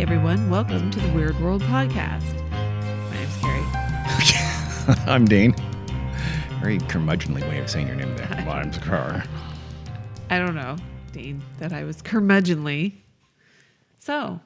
everyone. Welcome to the Weird World Podcast. My name's Carrie. I'm Dean. Very curmudgeonly way of saying your name there. My name's Carr. I don't know, Dean, that I was curmudgeonly. So,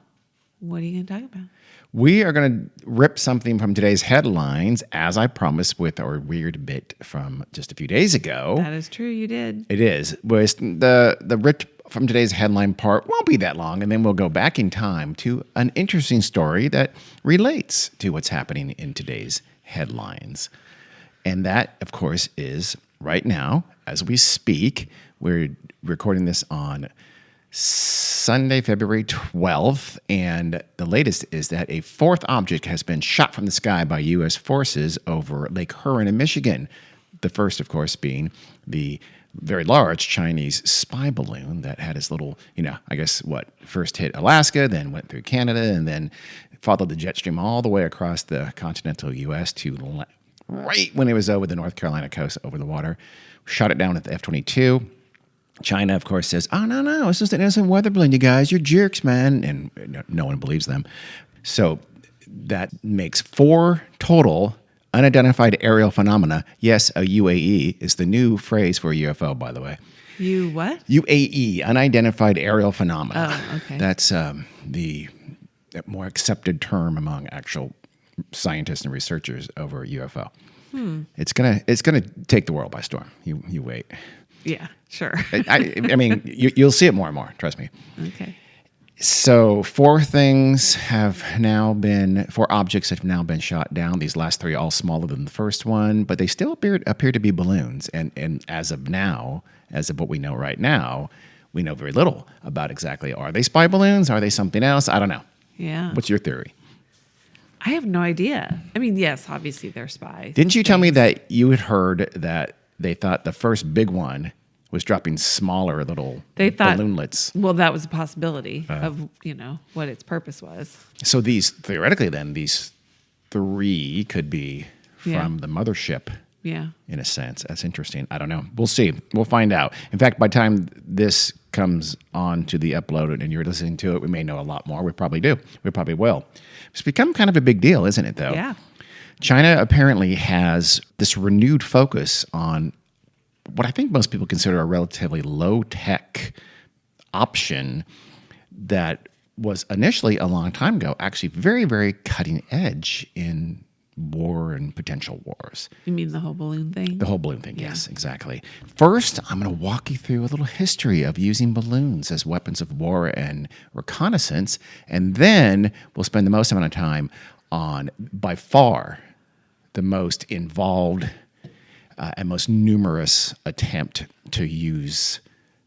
what are you going to talk about? We are going to rip something from today's headlines, as I promised with our weird bit from just a few days ago. That is true, you did. It is. The rip from today's headline part won't be that long, and then we'll go back in time to an interesting story that relates to what's happening in today's headlines. And that, of course, is right now, as we speak, we're recording this on Sunday, February 12th, and the latest is that a fourth object has been shot from the sky by U.S. forces over Lake Huron in Michigan. The first, of course, being the very large Chinese spy balloon that had its little, first hit Alaska, then went through Canada, and then followed the jet stream all the way across the continental U.S. to right when it was over the North Carolina coast over the water. Shot it down at the F-22. China, of course, says, oh, no, it's just an innocent weather balloon, you guys. You're jerks, man. And no one believes them. So that makes 4 total unidentified aerial phenomena. Yes, a UAE is the new phrase for a UFO, by the way. You what? UAE, unidentified aerial phenomena. Oh, okay. That's the more accepted term among actual scientists and researchers over UFO. It's gonna take the world by storm. You wait. Yeah, sure. I mean, you'll see it more and more. Trust me. Okay. So 4 objects have now been shot down. These last 3 all smaller than the first one, but they still appear to be balloons. And as of what we know right now, we know very little about exactly, are they spy balloons? Are they something else? I don't know. Yeah. What's your theory? I have no idea. I mean, yes, obviously they're spies. Didn't you tell me that you had heard that they thought the first big one was dropping smaller little balloonlets? Well, that was a possibility of, what its purpose was. So these 3 could be from the mothership. Yeah. In a sense. That's interesting. I don't know. We'll see. We'll find out. In fact, by the time this comes on to the upload and you're listening to it, we may know a lot more. We probably do. We probably will. It's become kind of a big deal, isn't it, though? Yeah. China apparently has this renewed focus on what I think most people consider a relatively low-tech option that was initially, a long time ago, actually very, very cutting edge in war and potential wars. You mean the whole balloon thing? The whole balloon thing, yes, exactly. First, I'm going to walk you through a little history of using balloons as weapons of war and reconnaissance, and then we'll spend the most amount of time on, by far, the most involved and most numerous attempt to use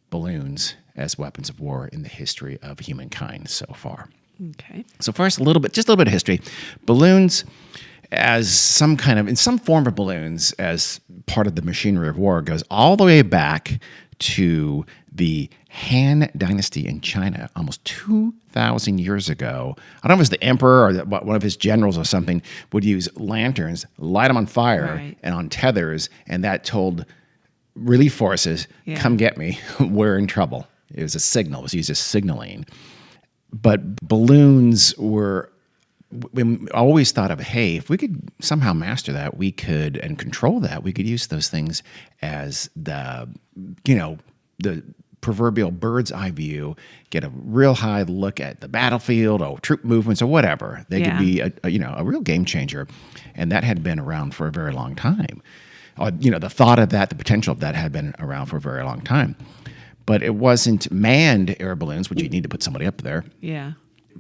balloons as weapons of war in the history of humankind so far. Okay. So first, just a little bit of history. Balloons, as some form of balloons as part of the machinery of war, goes all the way back to the Han Dynasty in China, almost 2,000 years ago. I don't know if it was the emperor or one of his generals or something would use lanterns, light them on fire and on tethers, and that told relief forces, come get me, we're in trouble. It was a signal. It was used as signaling. But balloons were, we always thought of, hey, if we could somehow master that, we could, and control that, we could use those things as the proverbial bird's eye view, get a real high look at the battlefield or troop movements or whatever. They could be a real game changer. And that had been around for a very long time. The thought of that, the potential of that had been around for a very long time. But it wasn't manned air balloons, which you need to put somebody up there. Yeah.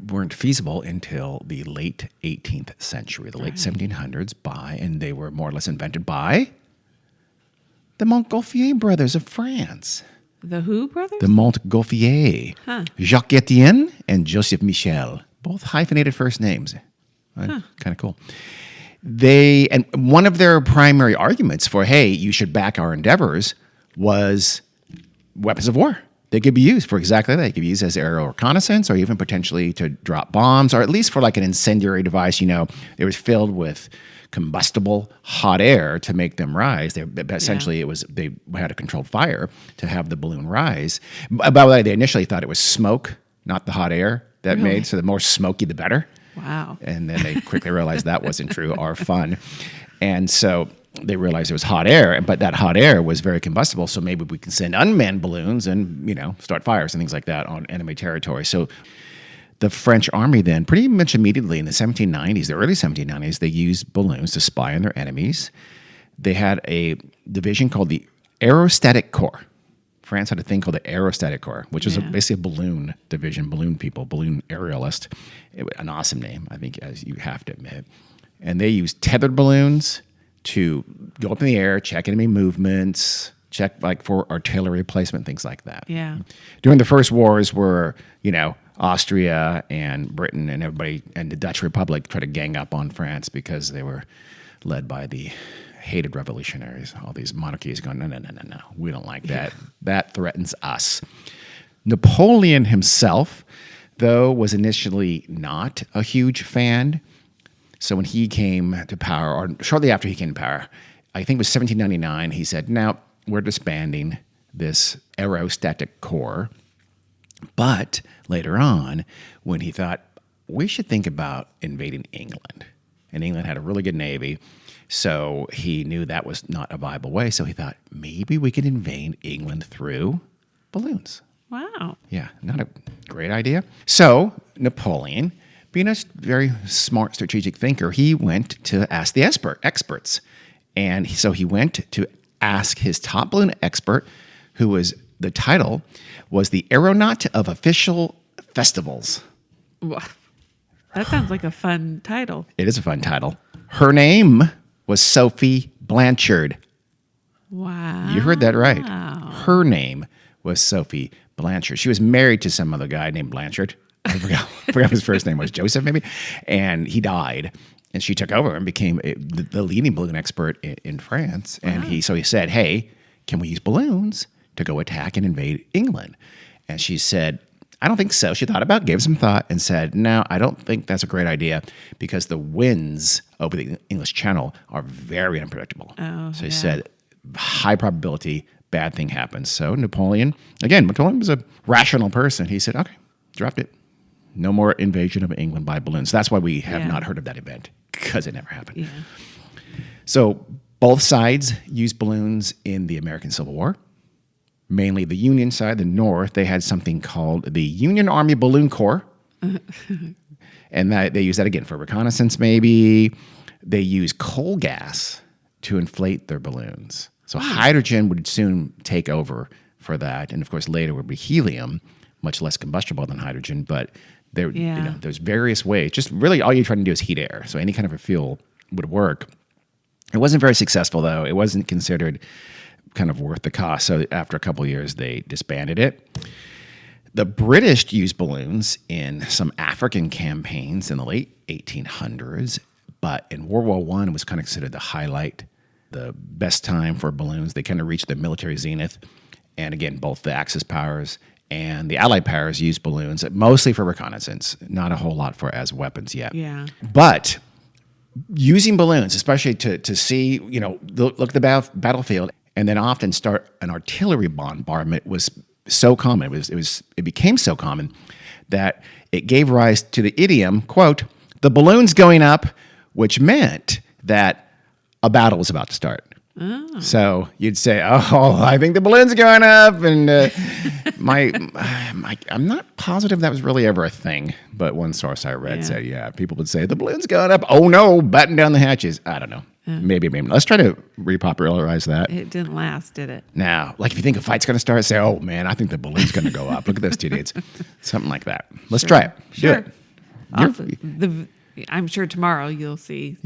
Weren't feasible until the late 18th century, the late 1700s, and they were more or less invented by the Montgolfier brothers of France. The who brothers? The Montgolfier. Jacques Etienne and Joseph Michel, both hyphenated first names. Kind of cool. And one of their primary arguments for, hey, you should back our endeavors was weapons of war. They could be used for exactly that. They could be used as aerial reconnaissance or even potentially to drop bombs, or at least for like an incendiary device. It was filled with combustible hot air to make them rise. Essentially, they had a controlled fire to have the balloon rise. By the way, they initially thought it was smoke, not the hot air, that Really? made, so the more smoky, the better. Wow. And then they quickly realized that wasn't true or fun. And so they realized it was hot air, but that hot air was very combustible. So maybe we can send unmanned balloons and, start fires and things like that on enemy territory. So the French army then, pretty much immediately in the 1790s, the early 1790s, they used balloons to spy on their enemies. They had a division called the Aerostatic Corps. France had a thing called the Aerostatic Corps, which was basically a balloon division, balloon people, balloon aerialist. An awesome name, I think, as you have to admit. And they used tethered balloons to go up in the air, check enemy movements, check for artillery placement, things like that. Yeah. During the first wars where, Austria and Britain and everybody and the Dutch Republic tried to gang up on France because they were led by the hated revolutionaries. All these monarchies going, no, we don't like that. That threatens us. Napoleon himself, though, was initially not a huge fan. So when he came to power, or shortly after he came to power, I think it was 1799, he said, now we're disbanding this Aerostatic Corps. But later on, when he thought, we should think about invading England. And England had a really good navy, so he knew that was not a viable way. So he thought, maybe we could invade England through balloons. Wow. Yeah, not a great idea. So Napoleon, being a very smart strategic thinker, he went to ask the experts. And so he went to ask his top balloon expert, who was, the title was the aeronaut of official festivals. That sounds like a fun title. It is a fun title. Her name was Sophie Blanchard. Wow. You heard that right. Her name was Sophie Blanchard. She was married to some other guy named Blanchard. I forgot his first name was Joseph, maybe. And he died. And she took over and became the leading balloon expert in France. And he said, hey, can we use balloons to go attack and invade England? And she said, I don't think so. She thought about it, gave some thought, and said, no, I don't think that's a great idea because the winds over the English Channel are very unpredictable. So he said, high probability, bad thing happens. So Napoleon was a rational person. He said, okay, dropped it. No more invasion of England by balloons. That's why we have not heard of that event, because it never happened. Yeah. So both sides used balloons in the American Civil War. Mainly the Union side, the North, they had something called the Union Army Balloon Corps. And they used that again for reconnaissance, maybe. They used coal gas to inflate their balloons. So hydrogen would soon take over for that. And of course, later would be helium, much less combustible than hydrogen. But there's various ways. Just really all you're trying to do is heat air. So any kind of a fuel would work. It wasn't very successful, though. It wasn't considered kind of worth the cost. So after a couple of years, they disbanded it. The British used balloons in some African campaigns in the late 1800s, but in World War I, it was kind of considered the highlight, the best time for balloons. They kind of reached the military zenith. And again, both the Axis powers and the Allied powers used balloons, mostly for reconnaissance, not a whole lot for as weapons yet. Yeah. But using balloons, especially to see, look at the battlefield, and then often start an artillery bombardment was so common. It became so common that it gave rise to the idiom, quote, the balloon's going up, which meant that a battle was about to start. Oh. So you'd say, oh, I think the balloon's going up. And I'm not positive that was really ever a thing. But one source I read said, people would say, the balloon's going up. Oh, no, batten down the hatches. I don't know. Maybe. Let's try to repopularize that. It didn't last, did it? Now, if you think a fight's going to start, say, oh, man, I think the balloon's going to go up. Look at those two dudes. Something like that. Let's try it. Do it. Awesome. I'm sure tomorrow you'll see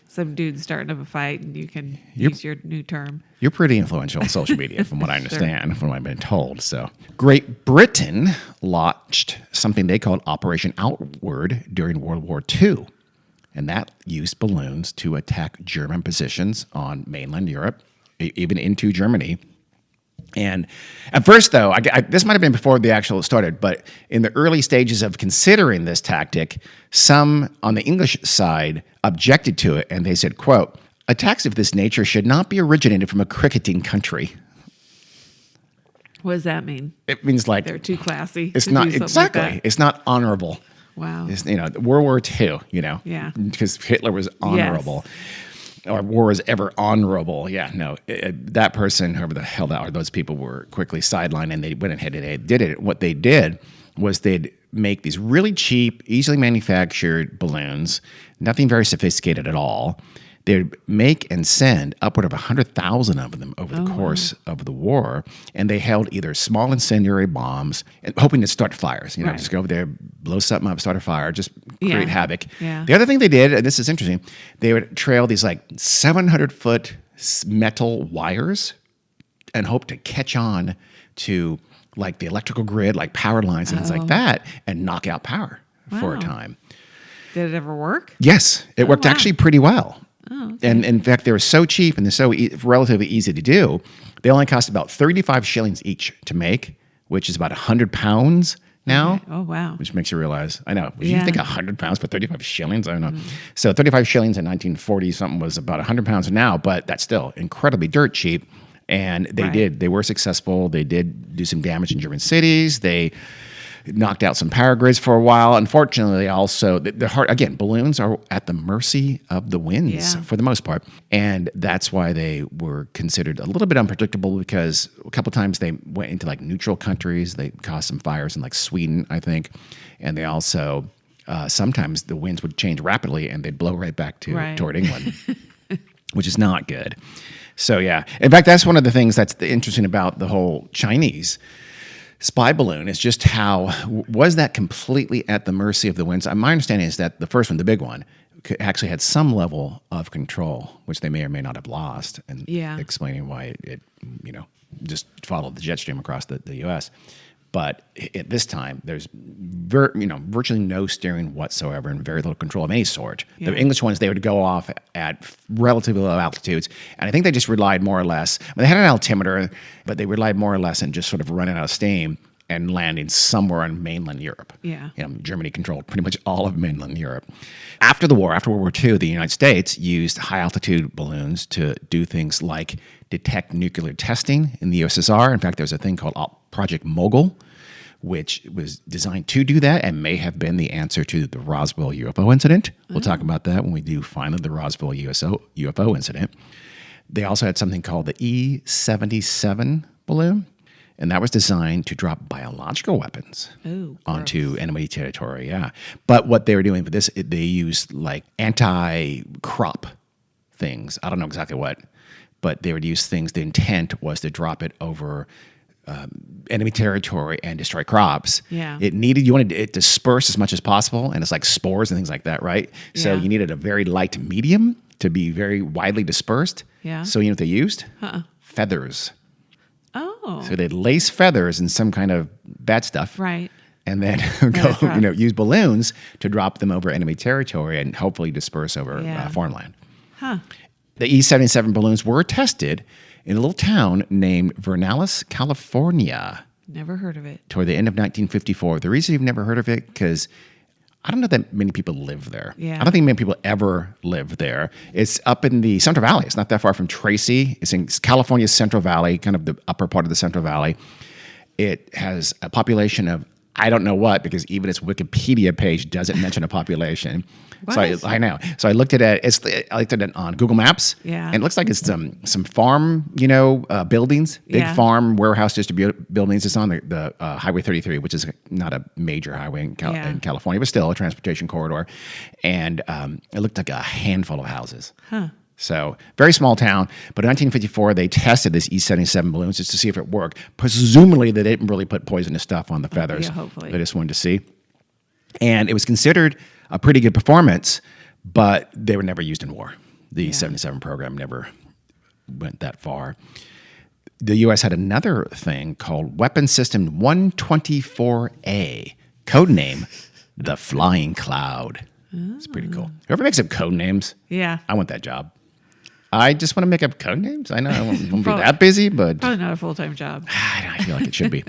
some dudes starting up a fight, and you can use your new term. You're pretty influential on social media, from what I understand, from what I've been told. So, Great Britain launched something they called Operation Outward during World War II. And that used balloons to attack German positions on mainland Europe, even into Germany. And at first, though, this might have been before the actual started, but in the early stages of considering this tactic, some on the English side objected to it, and they said, quote, attacks of this nature should not be originated from a cricketing country. What does that mean? It means like They're too classy. it's to not do something exactly. Like that. It's not honorable. Wow. It's, World War II. Yeah. because Hitler was honorable. Or war was ever honorable. Yeah, no. That person, whoever the hell that are, those people were quickly sidelined, and they went ahead and they did it. What they did was they'd make these really cheap, easily manufactured balloons, nothing very sophisticated at all. They'd make and send upward of 100,000 of them over the course of the war, and they held either small incendiary bombs, and hoping to start fires. Right. Just go over there, blow something up, start a fire, just create havoc. Yeah. The other thing they did, and this is interesting, they would trail these like 700-foot metal wires and hope to catch on to like the electrical grid, like power lines and things like that, and knock out power for a Wow. time. Did it ever work? Yes, it worked wow. actually pretty well. Oh, okay. And in fact, they were so cheap and they're so relatively easy to do. They only cost about 35 shillings each to make, which is about 100 pounds now. Okay. Oh, wow. Which makes you realize, I know, would Yeah. you think 100 pounds for 35 shillings? I don't know. So 35 shillings in 1940 something was about 100 pounds now, but that's still incredibly dirt cheap. And they were successful. They did do some damage in German cities. They knocked out some power grids for a while. Unfortunately, they also, balloons are at the mercy of the winds for the most part. And that's why they were considered a little bit unpredictable, because a couple times they went into like neutral countries. They caused some fires in like Sweden, I think. And they also, sometimes the winds would change rapidly and they'd blow right back toward England, which is not good. So, yeah. In fact, that's one of the things that's interesting about the whole Chinese spy balloon, is just how was that completely at the mercy of the winds. My understanding is that the first one, the big one, actually had some level of control, which they may or may not have lost, and explaining why it just followed the jet stream across the U.S. But at this time, there's virtually no steering whatsoever and very little control of any sort. Yeah. The English ones, they would go off at relatively low altitudes, and I think they just relied more or less. They had an altimeter, but they relied more or less on just sort of running out of steam and landing somewhere in mainland Europe. Yeah. Germany controlled pretty much all of mainland Europe. After the war, after World War II, the United States used high-altitude balloons to do things like detect nuclear testing in the USSR. In fact, there was a thing called Project Mogul, which was designed to do that and may have been the answer to the Roswell UFO incident. We'll talk about that when we do finally the Roswell UFO incident. They also had something called the E-77 balloon, and that was designed to drop biological weapons onto enemy territory. Yeah, but what they were doing for this, they used like anti-crop things. I don't know exactly what, but they would use things. The intent was to drop it over enemy territory and destroy crops. Yeah. You wanted it to disperse as much as possible, and it's like spores and things like that, right? So you needed a very light medium to be very widely dispersed. Yeah. So you know what they used? Feathers. Oh. So they'd lace feathers in some kind of bad stuff. Right. And then use balloons to drop them over enemy territory and hopefully disperse over foreign land. Huh. The E-77 balloons were tested in a little town named Vernalis, California. Never heard of it. Toward the end of 1954. The reason you've never heard of it, because I don't know that many people live there. Yeah. I don't think many people ever live there. It's up in the Central Valley. It's not that far from Tracy. It's in California's Central Valley, kind of the upper part of the Central Valley. It has a population of I don't know what, because even its Wikipedia page doesn't mention a population. What? So I know. So I looked at it. I looked at it on Google Maps. Yeah. And it looks like it's some farm, buildings, big farm warehouse buildings. It's on the Highway 33, which is not a major highway in California, but still a transportation corridor. And it looked like a handful of houses. Huh. So very small town, but in 1954 they tested this E-77 balloons just to see if it worked. Presumably they didn't really put poisonous stuff on the feathers. Yeah, hopefully. They just wanted to see. And it was considered a pretty good performance, but they were never used in war. The E-77 program never went that far. The U.S. had another thing called Weapon System 124A, codename the Flying Cloud. It's pretty cool. Whoever makes up code names, I want that job. I just want to make up code names. I know I won't be that busy, but probably not a full-time job. I feel like it should be.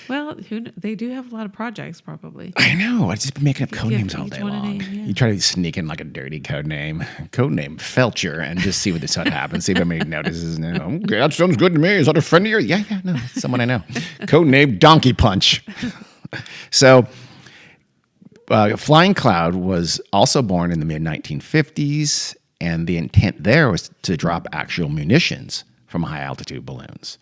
Well, they do have a lot of projects, probably. I know. I've just been making up code give names all each day one a long. name, yeah. You try to sneak in like a dirty code name Felcher, and just see what this happens. See if anybody notices. No, okay, that sounds good to me. Is that a friend of yours? Yeah, no, it's someone I know. Code name Donkey Punch. So, Flying Cloud was also born in the mid 1950s, and the intent there was to drop actual munitions from high altitude balloons.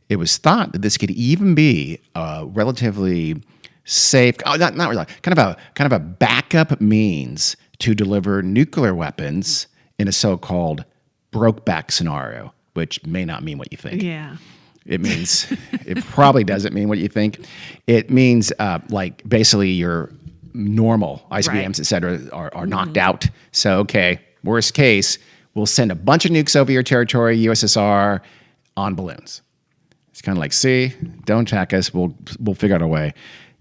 It was thought that this could even be a relatively safe, not really, kind of a backup means to deliver nuclear weapons in a so-called broke-back scenario, which may not mean what you think. Yeah. It means, it probably doesn't mean what you think. It means like basically your normal ICBMs, Right. et cetera, are knocked out. So, okay, worst case, we'll send a bunch of nukes over your territory, USSR, on balloons. It's kind of like, see, don't attack us. We'll figure out a way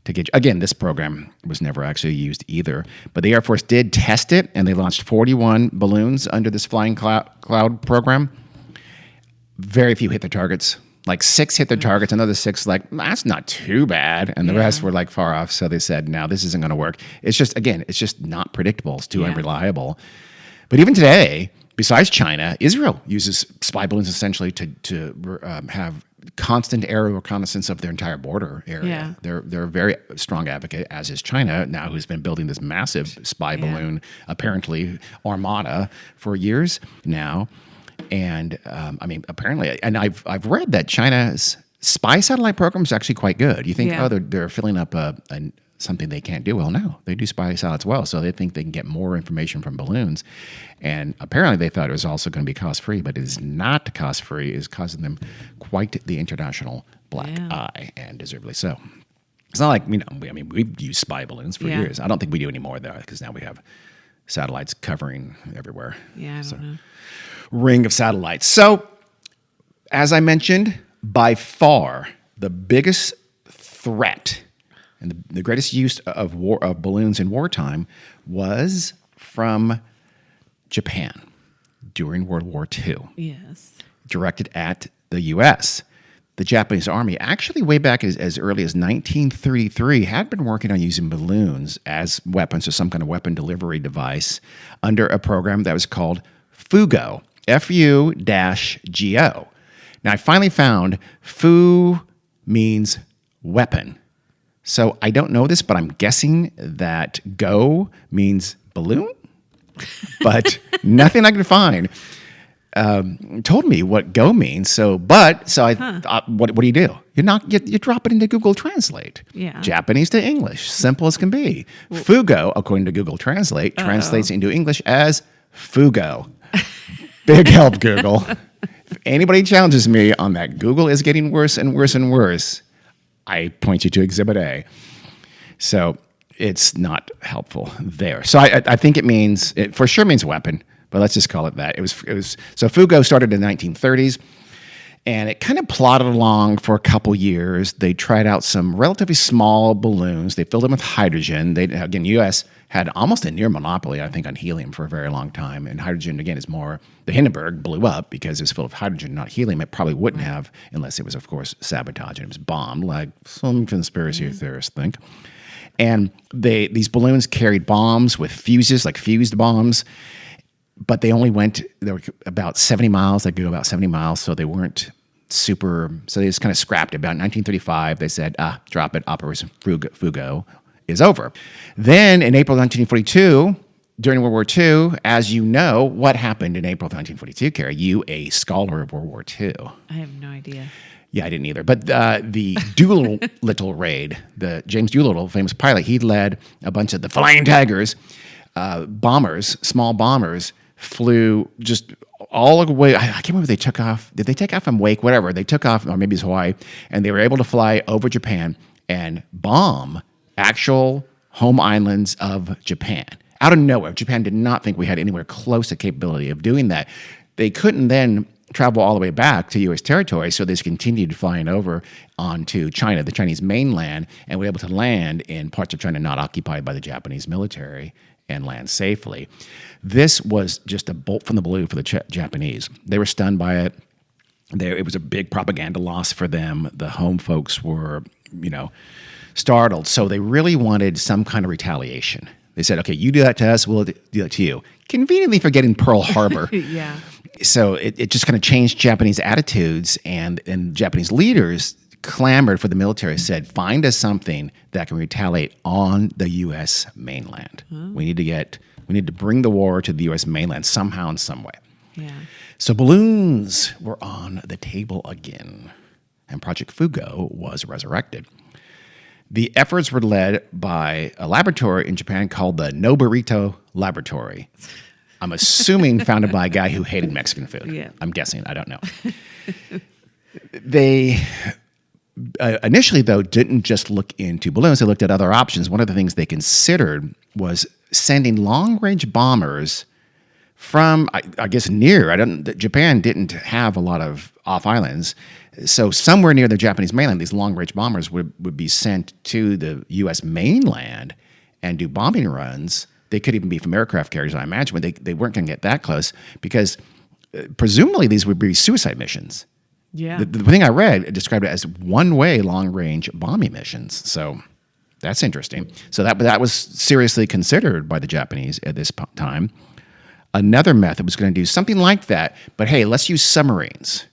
to get you. Again, this program was never actually used either. But the Air Force did test it, and they launched 41 balloons under this Flying Cloud program. Very few hit their targets. Like 6 hit their targets, another 6 like, that's not too bad. And the rest were like far off. So they said, no, this isn't going to work. It's just, again, it's just not predictable. It's too unreliable. But even today, besides China, Israel uses spy balloons essentially to have constant aerial reconnaissance of their entire border area. Yeah. They're a very strong advocate, as is China now, who's been building this massive spy balloon, apparently armada, for years now. And I mean, apparently, and I've read that China's spy satellite program is actually quite good. You think, oh, they're filling up something they can't do. Well, no, they do spy satellites well, so they think they can get more information from balloons. And apparently, they thought it was also going to be cost free, but it is not cost free. It is causing them quite the international black eye, and deservedly so. It's not like we've used spy balloons for years. I don't think we do anymore though, because now we have satellites covering everywhere. Yeah, I don't know. Ring of satellites. So, as I mentioned, by far the biggest threat and the greatest use of balloons in wartime was from Japan during World War II, Yes. directed at the U.S. The Japanese Army, actually way back as early as 1933, had been working on using balloons as weapons or some kind of weapon delivery device under a program that was called FUGO, F-U-G-O. Now, I finally found Fu means weapon. So I don't know this, but I'm guessing that go means balloon. But nothing I could find told me what go means. So I thought, what do you do? You drop it into Google Translate. Yeah. Japanese to English, simple as can be. Fugo, according to Google Translate, translates into English as Fugo. Big help, Google. If anybody challenges me on that, Google is getting worse and worse and worse, I point you to Exhibit A. So it's not helpful there. So I think it for sure means weapon, but let's just call it that. It was so FUGO started in the 1930s, and it kind of plodded along for a couple years. They tried out some relatively small balloons. They filled them with hydrogen. U.S. had almost a near monopoly, I think, on helium for a very long time. And hydrogen, again, is more, the Hindenburg blew up because it was full of hydrogen, not helium. It probably wouldn't have unless it was, of course, sabotage and it was bombed, like some conspiracy theorists think. And these balloons carried bombs with fuses, like fused bombs, but they were about 70 miles. They could go about 70 miles, so they weren't super, so they just kind of scrapped it. About 1935, they said, drop it, Operation FUGO is over. Then in April 1942, during World War II, as you know, what happened in April of 1942, Carrie? You, a scholar of World War II. I have no idea. Yeah, I didn't either. But the Doolittle raid, the James Doolittle, famous pilot, he led a bunch of the Flying Tigers, bombers, small bombers, flew just all the way. I can't remember if they took off. Did they take off from Wake? Whatever. They took off, or maybe it's Hawaii, and they were able to fly over Japan and bomb actual home islands of Japan. Out of nowhere. Japan did not think we had anywhere close to capability of doing that. They couldn't then travel all the way back to U.S. territory, so they just continued flying over onto China, the Chinese mainland, and were able to land in parts of China not occupied by the Japanese military and land safely. This was just a bolt from the blue for the Japanese. They were stunned by it. It was a big propaganda loss for them. The home folks were startled. So they really wanted some kind of retaliation. They said, okay, you do that to us, we'll do that to you. Conveniently forgetting Pearl Harbor. Yeah. So it just kind of changed Japanese attitudes, and Japanese leaders clamored for the military, said, find us something that can retaliate on the U.S. mainland. We need to bring the war to the U.S. mainland somehow in some way. Yeah. So balloons were on the table again, and Project Fugo was resurrected. The efforts were led by a laboratory in Japan called the Noburito Laboratory. I'm assuming founded by a guy who hated Mexican food. Yeah. I'm guessing. I don't know. They initially, though, didn't just look into balloons. They looked at other options. One of the things they considered was sending long-range bombers from, I guess, near. Japan didn't have a lot of off-islands. So somewhere near the Japanese mainland, these long-range bombers would be sent to the U.S. mainland and do bombing runs. They could even be from aircraft carriers, I imagine, but they weren't going to get that close because presumably these would be suicide missions. Yeah. The thing I read described it as one-way long-range bombing missions. So that's interesting. So that was seriously considered by the Japanese at this time. Another method was going to do something like that, but hey, let's use submarines.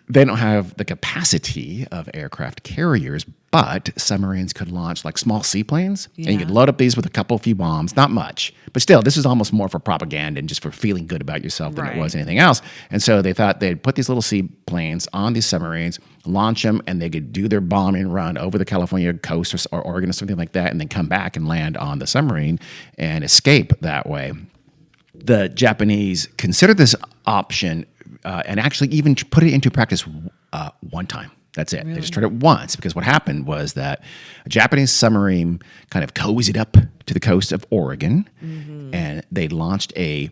They don't have the capacity of aircraft carriers, but submarines could launch like small seaplanes, and you could load up these with a few bombs, not much. But still, this is almost more for propaganda and just for feeling good about yourself than it was anything else. And so they thought they'd put these little seaplanes on these submarines, launch them, and they could do their bombing run over the California coast or Oregon or something like that, and then come back and land on the submarine and escape that way. The Japanese considered this option and actually even put it into practice one time. That's it. Really? They just tried it once because what happened was that a Japanese submarine kind of cozied up to the coast of Oregon, and they launched a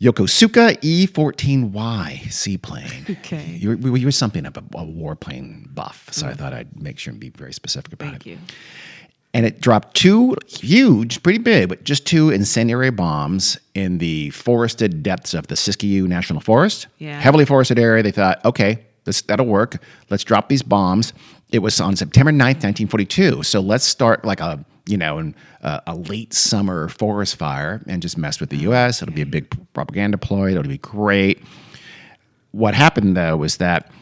Yokosuka E-14Y seaplane. Okay. You were something of a warplane buff, so I thought I'd make sure and be very specific about it. Thank you. And it dropped two huge, pretty big, but just two incendiary bombs in the forested depths of the Siskiyou National Forest. Yeah. Heavily forested area. They thought, okay, that'll work. Let's drop these bombs. It was on September 9th, 1942. So let's start like a late summer forest fire and just mess with the U.S. It'll be a big propaganda ploy. It'll be great. What happened, though, was that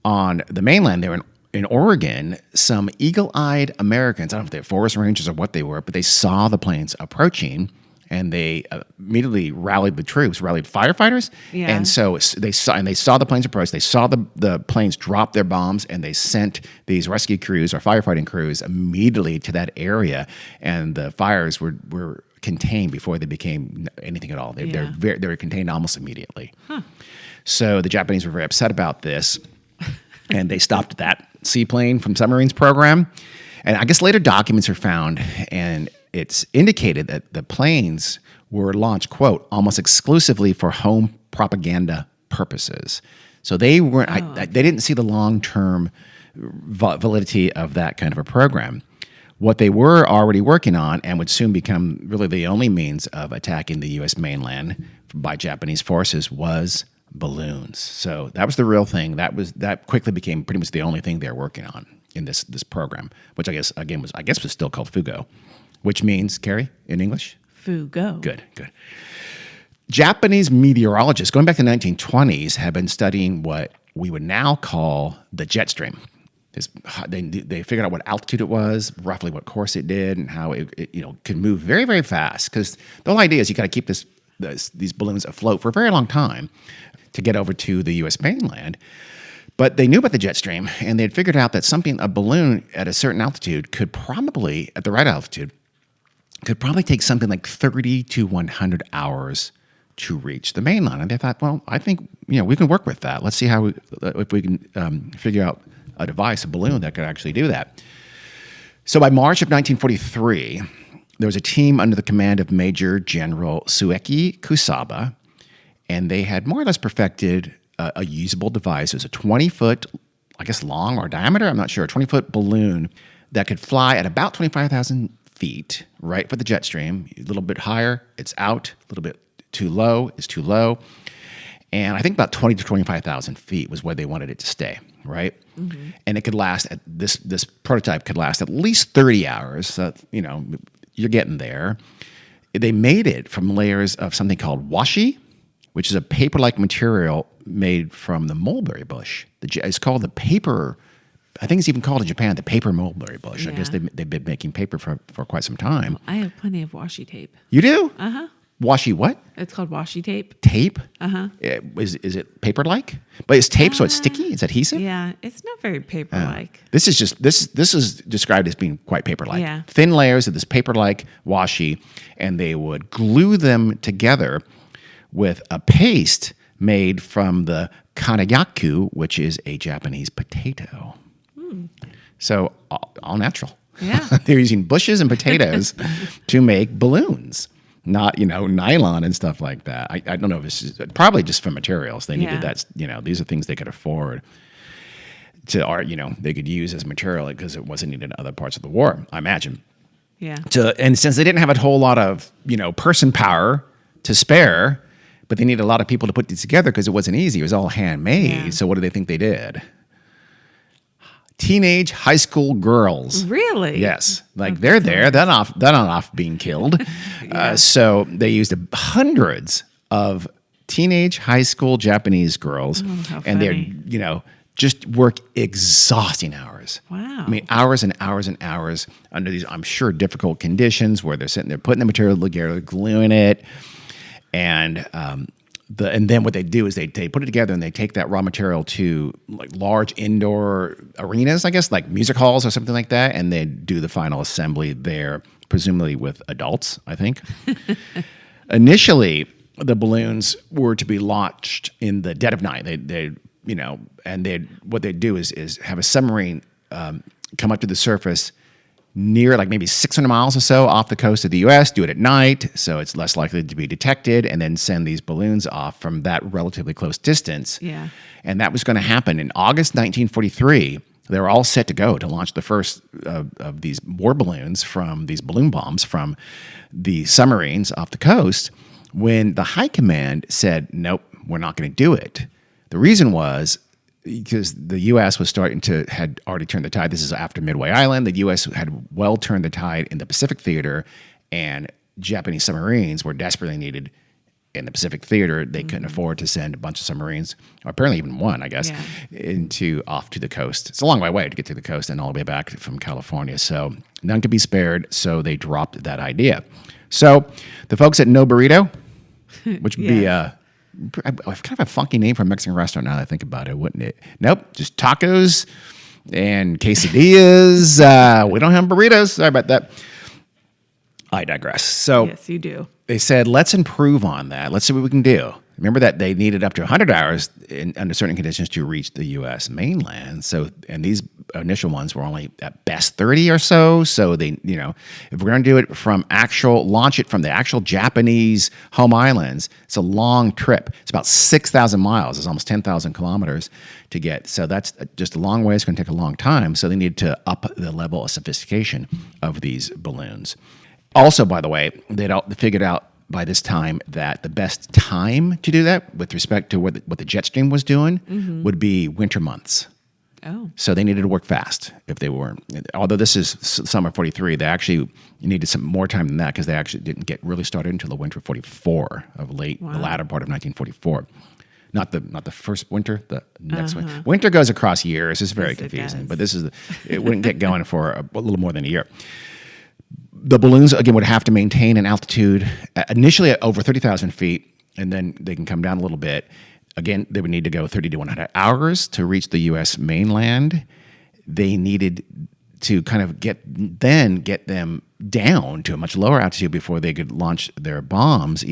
on the mainland, they were in Oregon, some eagle-eyed Americans, I don't know if they're forest rangers or what they were, but they saw the planes approaching, and they immediately rallied the troops, rallied firefighters. Yeah. And so they saw the planes approach. They saw the planes drop their bombs, and they sent these rescue crews or firefighting crews immediately to that area, and the fires were contained before they became anything at all. They were contained almost immediately. Huh. So the Japanese were very upset about this, and they stopped that seaplane from submarines program. And I guess later documents are found, and it's indicated that the planes were launched, quote, almost exclusively for home propaganda purposes. So they weren't. They didn't see the long-term validity of that kind of a program. What they were already working on, and would soon become really the only means of attacking the U.S. mainland by Japanese forces, was balloons. So that was the real thing. That quickly became pretty much the only thing they're working on in this program, which I guess was still called Fugo, which means, Carrie, in English? Fugo. Good. Japanese meteorologists, going back to the 1920s, have been studying what we would now call the jet stream. They figured out what altitude it was, roughly what course it did, and how it could move very, very fast. Because the whole idea is you got to keep these balloons afloat for a very long time to get over to the U.S. mainland. But they knew about the jet stream, and they had figured out that a balloon at a certain altitude could probably, at the right altitude, could probably take something like 30 to 100 hours to reach the mainland. And they thought, well, I think we can work with that. Let's see if we can figure out a device, a balloon that could actually do that. So by March of 1943, there was a team under the command of Major General Sueki Kusaba, and they had more or less perfected a usable device. It was a 20-foot, I guess, long or diameter, I'm not sure, a 20-foot balloon that could fly at about 25,000 feet, right for the jet stream. A little bit higher, it's out. A little bit too low, it's too low. And I think about 20 to 25,000 feet was where they wanted it to stay. right? And it could last this prototype could last at least 30 hours. So, you're getting there. They made it from layers of something called washi, which is a paper-like material made from the mulberry bush. It's called the paper. I think it's even called in Japan the paper mulberry bush. I guess Yeah. they've been making paper for quite some time. I have plenty of washi tape. You do? Uh-huh. Washi what? It's called washi tape. Tape? Uh-huh. Is it paper-like? But it's tape, so it's sticky? It's adhesive? Yeah, it's not very paper-like. This is just this is described as being quite paper-like. Yeah. Thin layers of this paper-like washi, and they would glue them together with a paste made from the kanayaku, which is a Japanese potato. So all natural. Yeah. They're using bushes and potatoes to make balloons, not nylon and stuff like that. I don't know if this is probably just for materials. They needed Yeah. that. These are things they could afford to art. They could use as material because it wasn't needed in other parts of the war, I imagine. Yeah. And since they didn't have a whole lot of person power to spare, but they needed a lot of people to put these together because it wasn't easy. It was all handmade. Yeah. So what do they think they did? Teenage high school girls. Really? Yes, they're there. They're not off being killed. So they used hundreds of teenage high school Japanese girls, how and they're funny. just work exhausting hours. Wow. I mean, hours and hours and hours under these, I'm sure, difficult conditions where they're sitting there putting the material together, gluing it, and then what they do is they put it together and they take that raw material to like large indoor arenas, I guess, like music halls or something like that, and they do the final assembly there, presumably with adults, I think. Initially, the balloons were to be launched in the dead of night. What they do is have a submarine come up to the surface near like maybe 600 miles or so off the coast of the U.S., do it at night, so it's less likely to be detected, and then send these balloons off from that relatively close distance. Yeah. And that was going to happen in August 1943. They were all set to go to launch the first of these war balloons from these balloon bombs from the submarines off the coast, when the high command said, nope, we're not going to do it. The reason was because the U.S. had already turned the tide. This is after Midway Island. The U.S. had well turned the tide in the Pacific Theater, and Japanese submarines were desperately needed in the Pacific Theater. They couldn't afford to send a bunch of submarines, or apparently even one, I guess, off to the coast. It's a long way away to get to the coast and all the way back from California. So none could be spared, so they dropped that idea. So the folks at No Burrito, which would be kind of a funky name for a Mexican restaurant now that I think about it, wouldn't it? Nope, just tacos and quesadillas. We don't have burritos. Sorry about that. I digress. So Yes, you do. they said, let's improve on that. Let's see what we can do. Remember that they needed up to 100 hours under certain conditions to reach the U.S. mainland. And these initial ones were only at best 30 or so. So if we're going to do it launch it from the actual Japanese home islands, it's a long trip. It's about 6,000 miles. It's almost 10,000 kilometers to get. So that's just a long way. It's going to take a long time. So they need to up the level of sophistication of these balloons. Also, by the way, they'd figured out by this time that the best time to do that with respect to what the jet stream was doing would be winter months. Oh. So they needed to work fast if they weren't. Although this is summer 43, they actually needed some more time than that because they actually didn't get really started until the winter 44 of the latter part of 1944. Not the first winter, the next one. Winter goes across years. It's very Yes, it confusing. does. But it wouldn't get going for a little more than a year. The balloons, again, would have to maintain an altitude initially at over 30,000 feet, and then they can come down a little bit. Again, they would need to go 30 to 100 hours to reach the U.S. mainland. They needed to kind of get them down to a much lower altitude before they could launch their bombs, so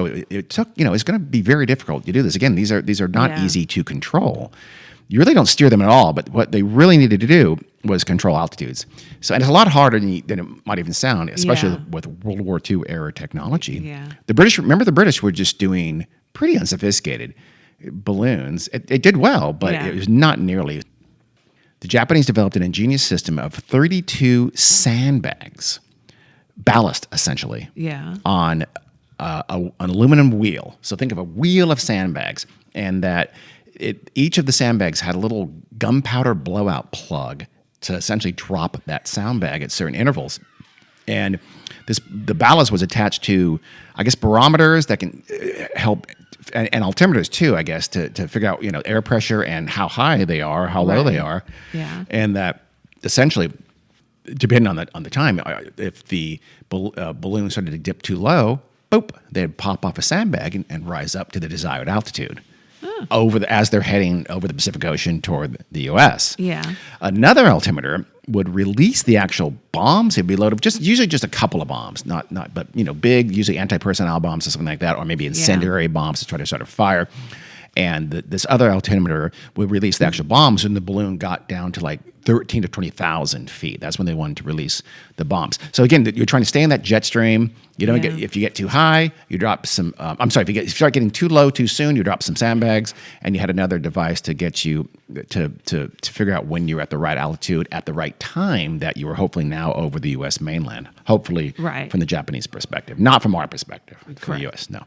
it took, it's going to be very difficult to do this. Again, these are not easy to control. You really don't steer them at all, but what they really needed to do was control altitudes. So, and it's a lot harder than it might even sound, especially with World War II era technology. Yeah. The British were just doing pretty unsophisticated balloons. It did well, but it was not nearly. The Japanese developed an ingenious system of 32 sandbags, ballast essentially, on an aluminum wheel. So think of a wheel of sandbags, and that each of the sandbags had a little gunpowder blowout plug to essentially drop that sandbag at certain intervals. And the ballast was attached to, I guess, barometers that can help, and altimeters too, I guess, to figure out, air pressure and how high they are, how low they are. Yeah. And that essentially, depending on the time, if the balloon started to dip too low, boop, they'd pop off a sandbag and rise up to the desired altitude as they're heading over the Pacific Ocean toward the U.S. Yeah. Another altimeter would release the actual bombs. It'd be loaded with usually just a couple of bombs, but big, usually anti-personnel bombs or something like that, or maybe incendiary bombs to try to start a fire. And this other altimeter would release the actual bombs, and the balloon got down to like 13 to 20,000 feet. That's when they wanted to release the bombs. So again, you're trying to stay in that jet stream. You don't get, if you get too high, you drop some. If you start getting too low too soon, you drop some sandbags. And you had another device to get you to figure out when you're at the right altitude at the right time that you were hopefully now over the U.S. mainland. Hopefully, from the Japanese perspective, not from our perspective. For the U.S. No.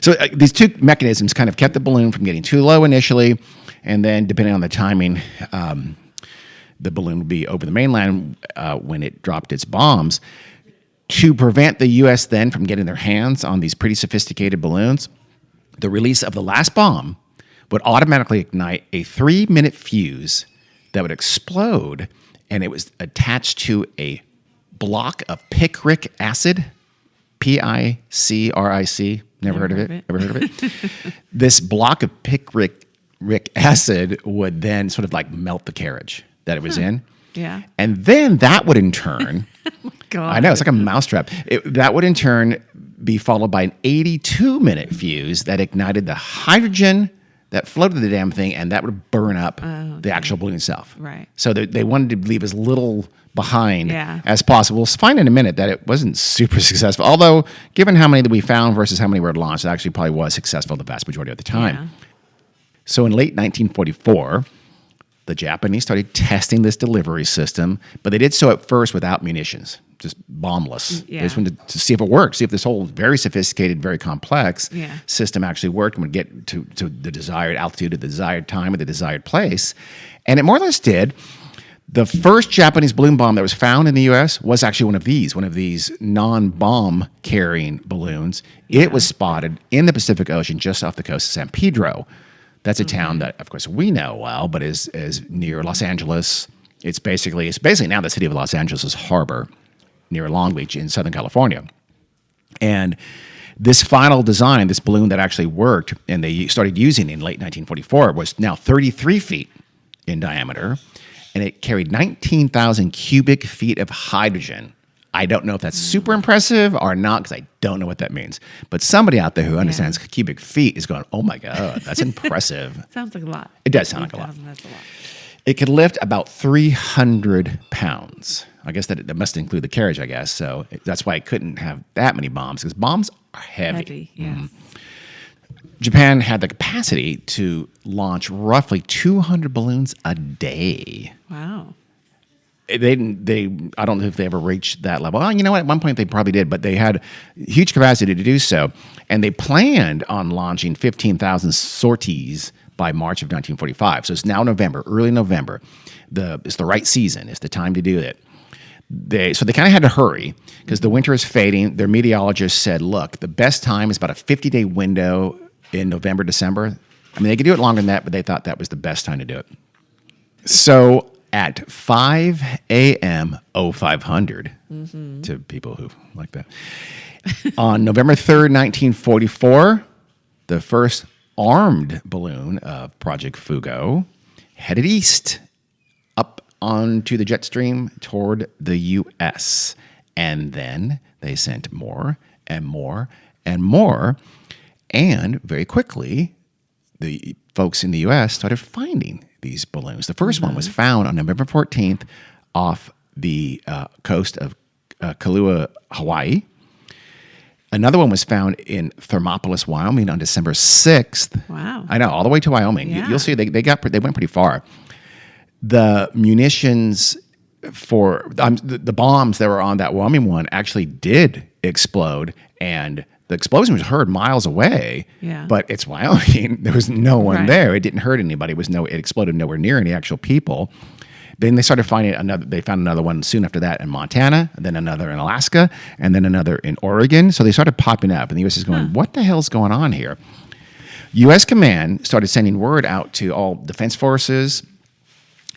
So these two mechanisms kind of kept the balloon from getting too low initially, and then depending on the timing, the balloon would be over the mainland when it dropped its bombs. To prevent the U.S. then from getting their hands on these pretty sophisticated balloons, the release of the last bomb would automatically ignite a 3-minute fuse that would explode, and it was attached to a block of picric acid, P-I-C-R-I-C. Never heard of it? Ever heard of it? This block of picric acid would then sort of like melt the carriage that it was in. Yeah. And then that would in turn, God. I know, it's like a mousetrap. That would in turn be followed by an 82-minute fuse that ignited the hydrogen that floated the damn thing, and that would burn up the actual balloon itself. Right. So they wanted to leave as little behind Yeah. as possible. We'll find in a minute that it wasn't super successful. Although, given how many that we found versus how many were launched, it actually probably was successful the vast majority of the time. Yeah. So in late 1944, the Japanese started testing this delivery system, but they did so at first without munitions, just bombless. Yeah. They just wanted to see if it worked, see if this whole very sophisticated, very complex Yeah. system actually worked and would get to the desired altitude at the desired time at the desired place. And it more or less did. The first Japanese balloon bomb that was found in the U.S. was actually one of these non-bomb carrying balloons. Yeah. It was spotted in the Pacific Ocean just off the coast of San Pedro. That's a town that, of course, we know well, but is near Los Angeles. It's basically now the city of Los Angeles' harbor near Long Beach in Southern California. And this final design, this balloon that actually worked and they started using in late 1944, was now 33 feet in diameter, and it carried 19,000 cubic feet of hydrogen. I don't know if that's super impressive or not, because I don't know what that means. But somebody out there who understands cubic feet is going, oh my God, that's impressive. Sounds like a lot. It does sound like a lot. That's a lot. It could lift about 300 pounds. I guess that must include the carriage, I guess. So that's why it couldn't have that many bombs, because bombs are heavy. Yes. Japan had the capacity to launch roughly 200 balloons a day. Wow. I don't know if they ever reached that level. Well, you know what? At one point they probably did, but they had huge capacity to do so. And they planned on launching 15,000 sorties by March of 1945. So it's now November, early November. It's the right season. It's the time to do it. So they kind of had to hurry because the winter is fading. Their meteorologist said, look, the best time is about a 50-day window in November, December. I mean, they could do it longer than that, but they thought that was the best time to do it. So at 5 a.m. 0500, to people who like that, on November 3rd, 1944, the first armed balloon of Project Fugo headed east up onto the jet stream toward the U.S. And then they sent more and more and more. And very quickly, the folks in the U.S. started finding these balloons. The first one was found on November 14th off the coast of Kailua, Hawaii. Another one was found in Thermopolis, Wyoming on December 6th. Wow. I know, all the way to Wyoming. Yeah. You'll see they went pretty far. The munitions for the bombs that were on that Wyoming one actually did explode, and The explosion was heard miles away, Yeah. but it's Wyoming. There was no one Right. there. It didn't hurt anybody. It exploded nowhere near any actual people. Then they started finding they found another one soon after that in Montana, and then another in Alaska, and then another in Oregon. So they started popping up, and the U.S. is going, what the hell's going on here? U.S. Command started sending word out to all defense forces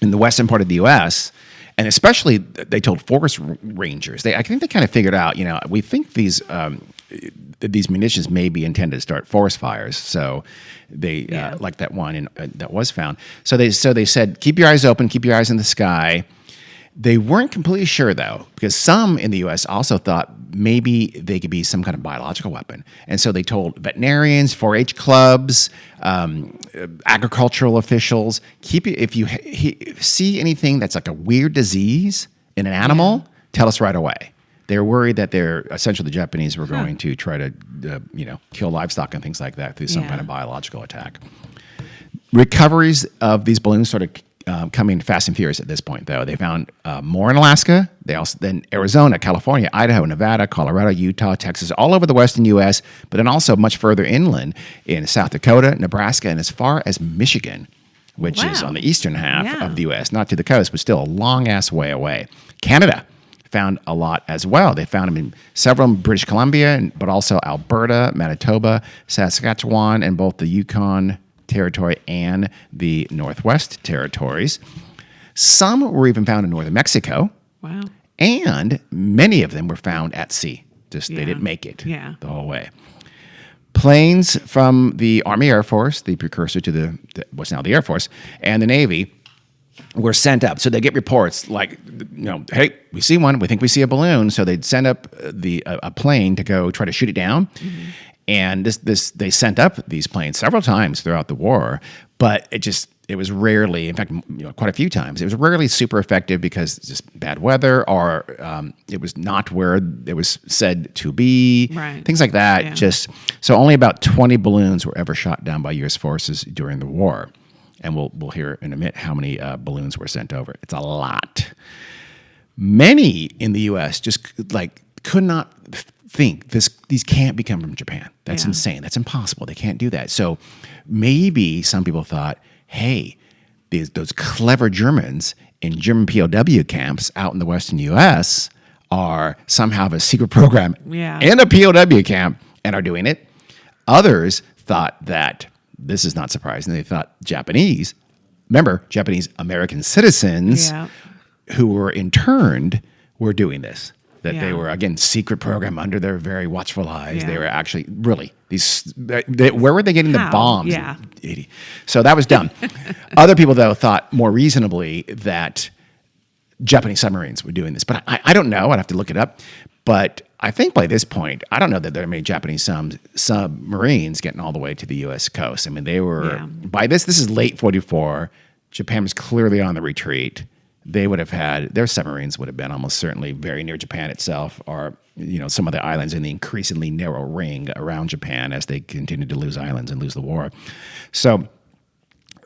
in the western part of the U.S., and especially they told forest rangers. I think they kind of figured out, we think these munitions may be intended to start forest fires. So they, like that one that was found. So they said, keep your eyes open, keep your eyes in the sky. They weren't completely sure, though, because some in the U.S. also thought maybe they could be some kind of biological weapon. And so they told veterinarians, 4-H clubs, agricultural officials, if you see anything that's like a weird disease in an animal, tell us right away. They're worried that essentially the Japanese were going to try to, kill livestock and things like that through some kind of biological attack. Recoveries of these balloons started coming fast and furious at this point, though. They found more in Alaska. They also then Arizona, California, Idaho, Nevada, Colorado, Utah, Texas, all over the western U.S., but then also much further inland in South Dakota, Nebraska, and as far as Michigan, which is on the eastern half of the U.S., not to the coast, but still a long-ass way away. Canada found a lot as well. They found them in several in British Columbia, but also Alberta, Manitoba, Saskatchewan, and both the Yukon Territory and the Northwest Territories. Some were even found in northern Mexico. Wow. And many of them were found at sea. They didn't make it the whole way. Planes from the Army Air Force, the precursor to what's now the Air Force, and the Navy were sent up. So they get reports like, hey, we see one. We think we see a balloon. So they'd send up a plane to go try to shoot it down. Mm-hmm. And they sent up these planes several times throughout the war, but it was rarely, in fact, quite a few times, it was rarely super effective because it's just bad weather or it was not where it was said to be, things like that. Yeah. So only about 20 balloons were ever shot down by U.S. forces during the war. And we'll hear in a minute how many balloons were sent over. It's a lot. Many in the U.S. just could not think these can't be coming from Japan. That's insane. That's impossible. They can't do that. So maybe some people thought, hey, those clever Germans in German POW camps out in the western U.S. are somehow have a secret program in a POW camp and are doing it. Others thought that this is not surprising. They thought Japanese American citizens who were interned were doing this. That they were, again, secret program under their very watchful eyes. They were actually, really, where were they getting the bombs? Yeah. So that was dumb. Other people, though, thought more reasonably that Japanese submarines were doing this. But I don't know. I'd have to look it up. But I think by this point, I don't know that there are many Japanese submarines getting all the way to the U.S. coast. I mean, they were, by this is late 44. Japan was clearly on the retreat. They would have had, their submarines would have been almost certainly very near Japan itself or, some of the islands in the increasingly narrow ring around Japan as they continued to lose islands and lose the war. So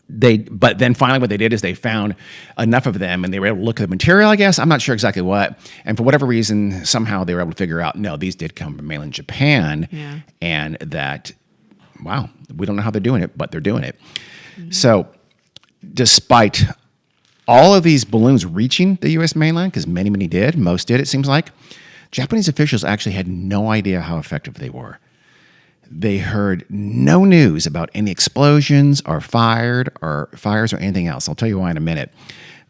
but then finally what they did is they found enough of them and they were able to look at the material, I guess. I'm not sure exactly what. And for whatever reason, somehow they were able to figure out, no, these did come from mainland Japan. Yeah. And that, wow, we don't know how they're doing it, but they're doing it. Mm-hmm. So despite all of these balloons reaching the U.S. mainland, because many did, most did, it seems like, Japanese officials actually had no idea how effective they were. They heard no news about any explosions or fires or anything else. I'll tell you why in a minute.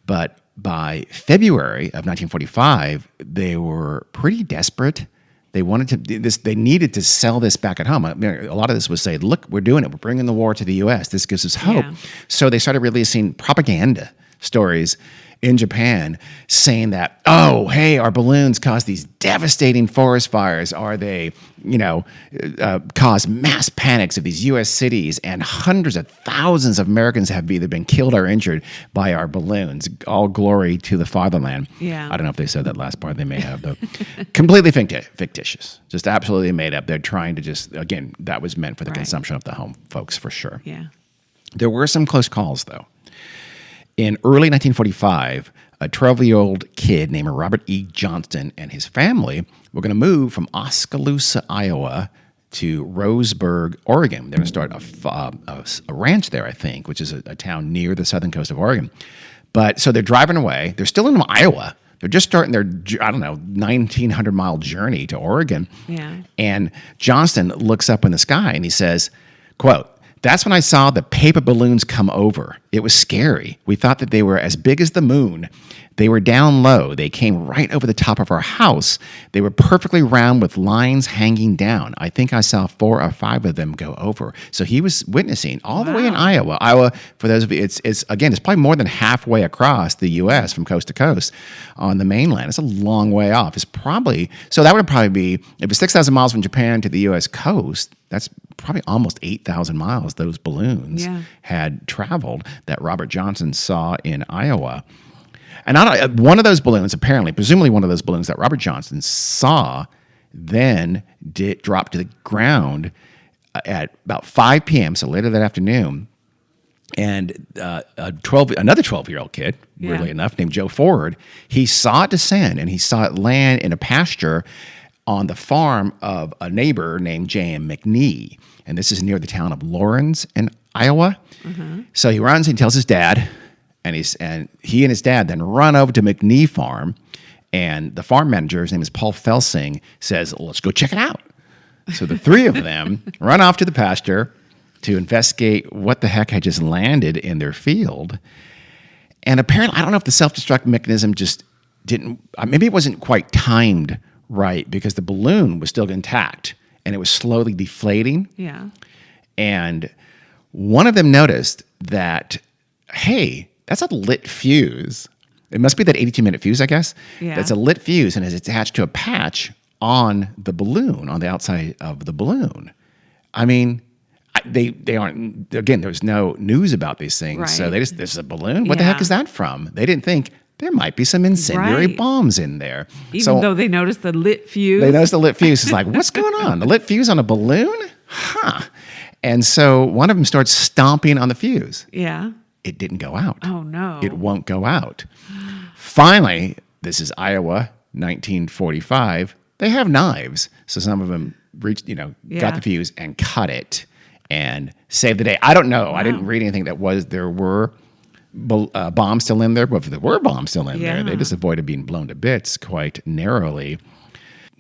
But by February of 1945, they were pretty desperate. They wanted to do this. They needed to sell this back at home. I mean, a lot of this was saying, look, we're doing it. We're bringing the war to the U.S. This gives us hope. Yeah. So they started releasing propaganda stories in Japan saying that, oh, hey, our balloons caused these devastating forest fires, or they, caused mass panics of these U.S. cities, and hundreds of thousands of Americans have either been killed or injured by our balloons. All glory to the fatherland. Yeah. I don't know if they said that last part. They may have, though. Completely fictitious. Just absolutely made up. They're trying to again, that was meant for the consumption of the home folks, for sure. Yeah. There were some close calls, though. In early 1945, a 12-year-old kid named Robert E. Johnston and his family were going to move from Oskaloosa, Iowa, to Roseburg, Oregon. They're going to start a ranch there, I think, which is a town near the southern coast of Oregon. But so they're driving away. They're still in Iowa. They're just starting their, 1,900-mile journey to Oregon. Yeah. And Johnston looks up in the sky and he says, quote, "That's when I saw the paper balloons come over. It was scary. We thought that they were as big as the moon. They were down low. They came right over the top of our house. They were perfectly round with lines hanging down. I think I saw 4 or 5 of them go over." So he was witnessing all the way in Iowa. Iowa, for those of you, it's probably more than halfway across the U.S. from coast to coast on the mainland. It's a long way off. So that would probably be, if it's 6,000 miles from Japan to the U.S. coast, that's probably almost 8,000 miles those balloons had traveled that Robert Johnson saw in Iowa. And one of those balloons, presumably one of those balloons that Robert Johnson saw, then did drop to the ground at about 5 p.m., so later that afternoon. And another 12-year-old kid, weirdly enough, named Joe Ford, he saw it descend, and he saw it land in a pasture on the farm of a neighbor named J.M. McNee. And this is near the town of Laurens in Iowa. Mm-hmm. So he runs and tells his dad, and he and his dad then run over to McNee Farm, and the farm manager, his name is Paul Felsing, says, "Let's go check it out." So the three of them run off to the pasture to investigate what the heck had just landed in their field. And apparently, I don't know if the self-destruct mechanism just maybe it wasn't quite timed right, because the balloon was still intact and it was slowly deflating. Yeah. And one of them noticed that, hey, that's a lit fuse. It must be that 82-minute fuse, I guess. Yeah. That's a lit fuse and is attached to a patch on the balloon, on the outside of the balloon. I mean, they aren't, again, there's no news about these things. Right. So this is a balloon? What the heck is that from? They didn't think there might be some incendiary bombs in there. Even though they noticed the lit fuse. They noticed the lit fuse. It's like, what's going on? The lit fuse on a balloon? Huh. And so one of them starts stomping on the fuse. Yeah. It didn't go out. Oh, no. It won't go out. Finally, this is Iowa, 1945. They have knives. So some of them got the fuse and cut it and saved the day. I don't know. Wow. I didn't read anything there were bombs still in there, but if there were bombs still in there, they just avoided being blown to bits quite narrowly.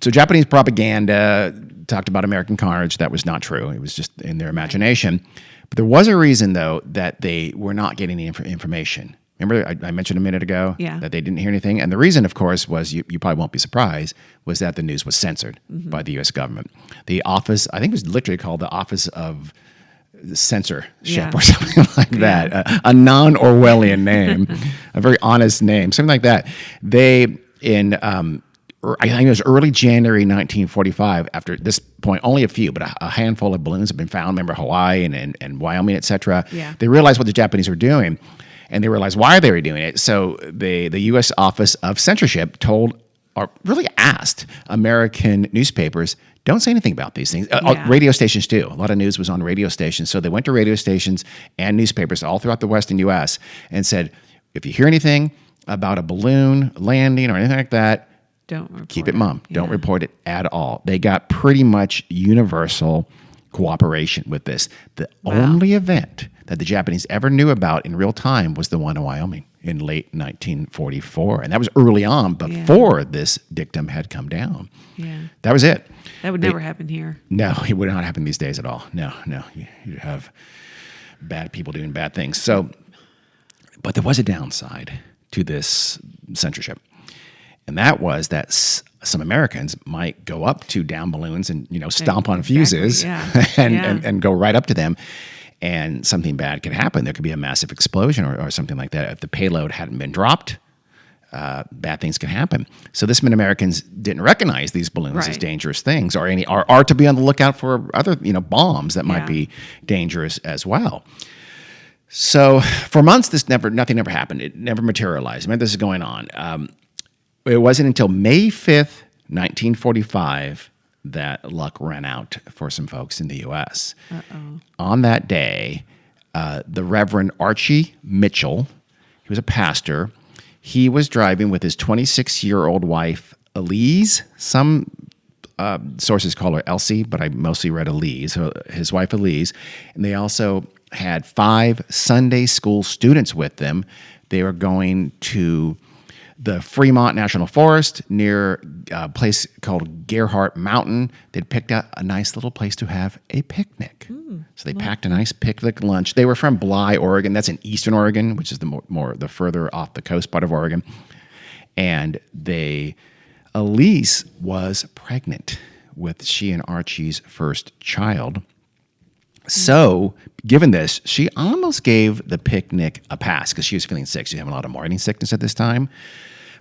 So Japanese propaganda talked about American carnage. That was not true. It was just in their imagination. But there was a reason, though, that they were not getting the information. Remember I mentioned a minute ago that they didn't hear anything? And the reason, of course, was, you probably won't be surprised, was that the news was censored by the U.S. government. The office, I think it was literally called the Office of Censorship or something like that, a non-Orwellian name, a very honest name, something like that. They, I think it was early January 1945, after this point, only a few, but a handful of balloons have been found. Remember Hawaii and Wyoming, et cetera. Yeah. They realized what the Japanese were doing, and they realized why they were doing it. So the U.S. Office of Censorship really asked American newspapers, don't say anything about these things. Radio stations too. A lot of news was on radio stations. So they went to radio stations and newspapers all throughout the Western U.S. and said, if you hear anything about a balloon landing or anything like that, keep it mum. Don't report it at all. They got pretty much universal cooperation with this. The only event that the Japanese ever knew about in real time was the one in Wyoming in late 1944. And that was early on, before this dictum had come down. Yeah. That was it. That would never happen here. No, it would not happen these days at all. No. You'd have bad people doing bad things. So, but there was a downside to this censorship. And that was that some Americans might go up to down balloons and stomp on fuses and go right up to them, and something bad could happen. There could be a massive explosion or something like that. If the payload hadn't been dropped, bad things can happen. So this meant Americans didn't recognize these balloons as dangerous things, or are to be on the lookout for other bombs that might be dangerous as well. So for months, nothing ever happened. It never materialized. I mean, this is going on. It wasn't until May 5th, 1945, that luck ran out for some folks in the U.S. On that day, the Reverend Archie Mitchell, he was a pastor, he was driving with his 26-year-old wife, Elise, some sources call her Elsie, but I mostly read Elise, so his wife Elise. And they also had 5 Sunday school students with them. They were going to the Fremont National Forest near a place called Gerhardt Mountain. They'd picked out a nice little place to have a picnic. So they packed a nice picnic lunch. They were from Bly, Oregon. That's in eastern Oregon, which is the further off the coast part of Oregon. And Elise was pregnant with she and Archie's first child. So, given this, she almost gave the picnic a pass because she was feeling sick. She was having a lot of morning sickness at this time.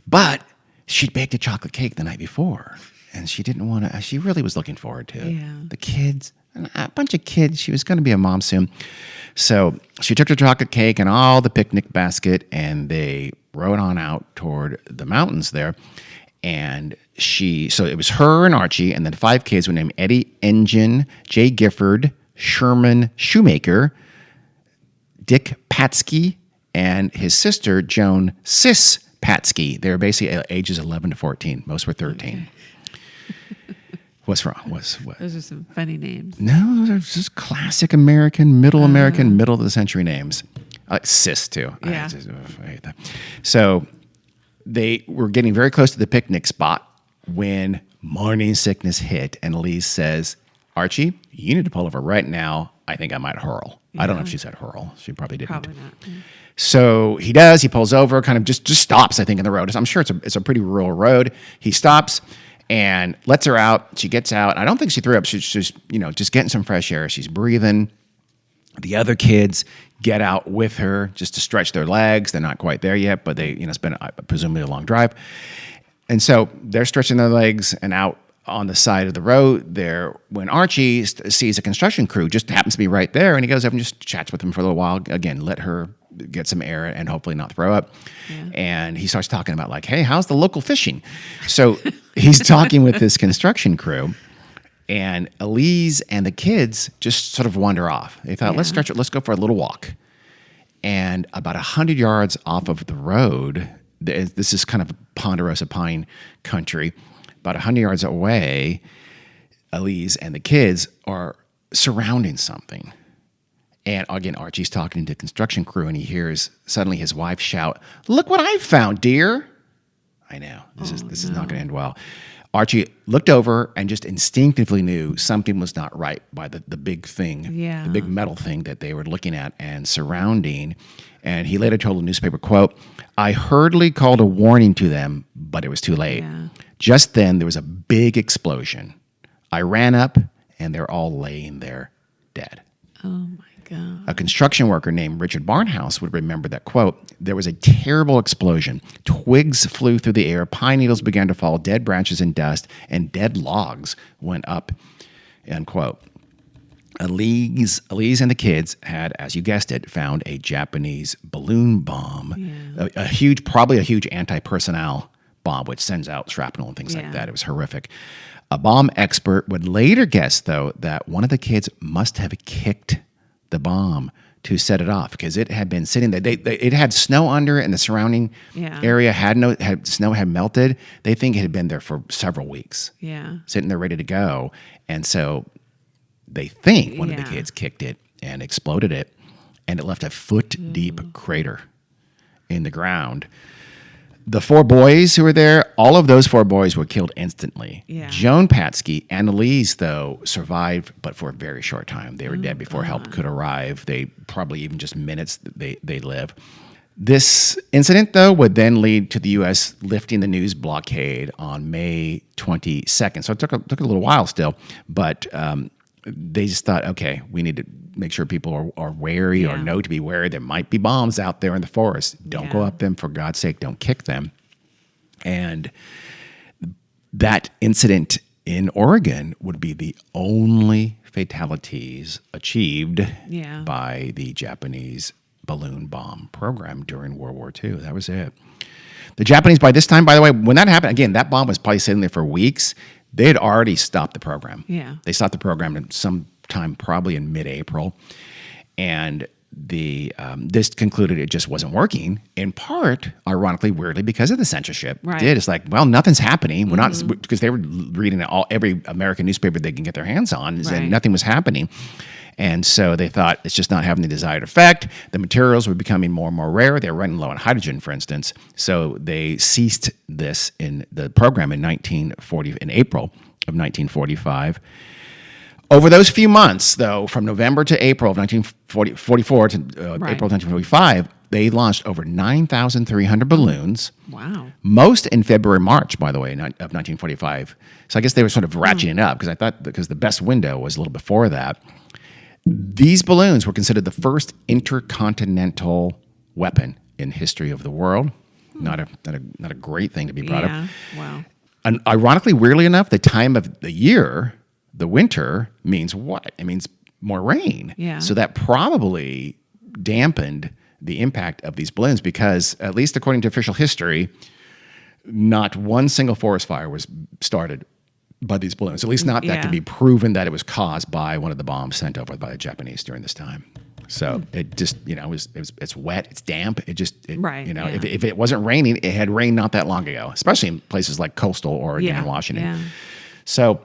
But she baked a chocolate cake the night before, and she didn't want to. She really was looking forward to it. Yeah. The kids, a bunch of kids. She was going to be a mom soon. So she took her chocolate cake and all the picnic basket, and they rode on out toward the mountains there. And so it was her and Archie, and then 5 kids were named Eddie Engine, Jay Gifford, Sherman Shoemaker, Dick Patsky, and his sister, Joan Sis Patsky. They were basically ages 11 to 14. Most were 13. Okay. What's wrong? What? Those are some funny names. No, those are just classic American, middle of the century names. Sis, too. Yeah. I hate that. So they were getting very close to the picnic spot when morning sickness hit, and Elise says, Archie, you need to pull over right now. I think I might hurl. Yeah. I don't know if she said hurl. She probably didn't. Probably not. So he does. He pulls over, kind of just stops, I think, in the road. I'm sure it's a pretty rural road. He stops and lets her out. She gets out. I don't think she threw up. She's just, just getting some fresh air. She's breathing. The other kids get out with her just to stretch their legs. They're not quite there yet, but they, it's been presumably a long drive. And so they're stretching their legs and out on the side of the road there when Archie sees a construction crew, just happens to be right there, and he goes up and just chats with them for a little while. Again, let her get some air and hopefully not throw up. Yeah. And he starts talking about like, hey, how's the local fishing? So he's talking with this construction crew, and Elise and the kids just sort of wander off. They thought, let's stretch it. Let's go for a little walk. And about 100 yards off of the road, this is kind of Ponderosa Pine country, about 100 yards away, Elise and the kids are surrounding something. And again, Archie's talking to the construction crew, and he hears suddenly his wife shout, "Look what I found, dear." I know, this is not going to end well. Archie looked over and just instinctively knew something was not right by the big thing, the big metal thing that they were looking at and surrounding. And he later told the newspaper, quote, "I hurriedly called a warning to them, but it was too late. Yeah. Just then, there was a big explosion. I ran up, and they're all laying there dead." Oh, my God. A construction worker named Richard Barnhouse would remember that, quote, "There was a terrible explosion. Twigs flew through the air, pine needles began to fall, dead branches and dust, and dead logs went up," end quote. Elise and the kids had, as you guessed it, found a Japanese balloon bomb, probably a huge anti-personnel bomb, which sends out shrapnel and things like that. It was horrific. A bomb expert would later guess, though, that one of the kids must have kicked the bomb to set it off because it had been sitting there. It had snow under it, and the surrounding area snow had melted. They think it had been there for several weeks, sitting there ready to go. And so they think one of the kids kicked it and exploded it, and it left a foot-deep crater in the ground. The 4 boys who were there, all of those 4 boys were killed instantly. Yeah. Joan Patsky and Elise, though, survived, but for a very short time. They were dead before help could arrive. They probably even just minutes they live. This incident, though, would then lead to the U.S. lifting the news blockade on May 22nd. So it took a little while still, but they just thought, okay, we need to make sure people are wary or know to be wary. There might be bombs out there in the forest. Don't go up them. For God's sake, don't kick them. And that incident in Oregon would be the only fatalities achieved by the Japanese balloon bomb program during World War II. That was it. The Japanese, by this time, by the way, when that happened, again, that bomb was probably sitting there for weeks. They had already stopped the program. Yeah. They stopped the program sometime probably in mid-April. And this concluded it just wasn't working. In part, ironically, weirdly, because of the censorship. Right. It's like, well, nothing's happening. We're not, because they were reading every American newspaper they can get their hands on, Right. and nothing was happening. And so they thought it's just not having the desired effect. The materials were becoming more and more rare. They were running low on hydrogen, for instance. So they ceased this in the program in April of 1945. Over those few months, though, from November to April of 1944 to Right. April of 1945, they launched over 9,300 balloons. Wow. Most in February, March, by the way, of 1945. So I guess they were sort of ratcheting up because the best window was a little before that. These balloons were considered the first intercontinental weapon in history of the world. Not a great thing to be proud of. Yeah. Wow. And ironically, weirdly enough, the time of the year, the winter, means what? It means more rain. Yeah. So that probably dampened the impact of these balloons because, at least according to official history, not one single forest fire was started by these balloons. At least not that Yeah. could be proven that it was caused by one of the bombs sent over by the Japanese during this time. So it just, it's wet, it's damp. Right, yeah. If it wasn't raining, it had rained not that long ago, especially in places like coastal Oregon and Washington. Yeah. So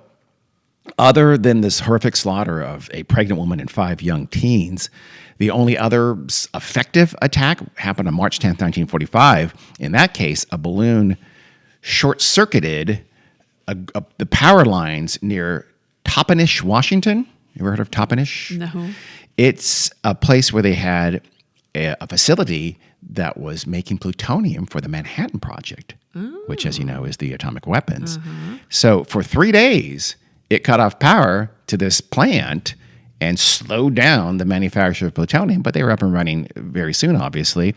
other than this horrific slaughter of a pregnant woman and 5 young teens, the only other effective attack happened on March 10th, 1945. In that case, a balloon short-circuited the power lines near Toppenish, Washington. You ever heard of Toppenish? No. It's a place where they had a facility that was making plutonium for the Manhattan Project, which, as you know, is the atomic weapons. So for 3 days, it cut off power to this plant and slowed down the manufacture of plutonium, but they were up and running very soon, obviously.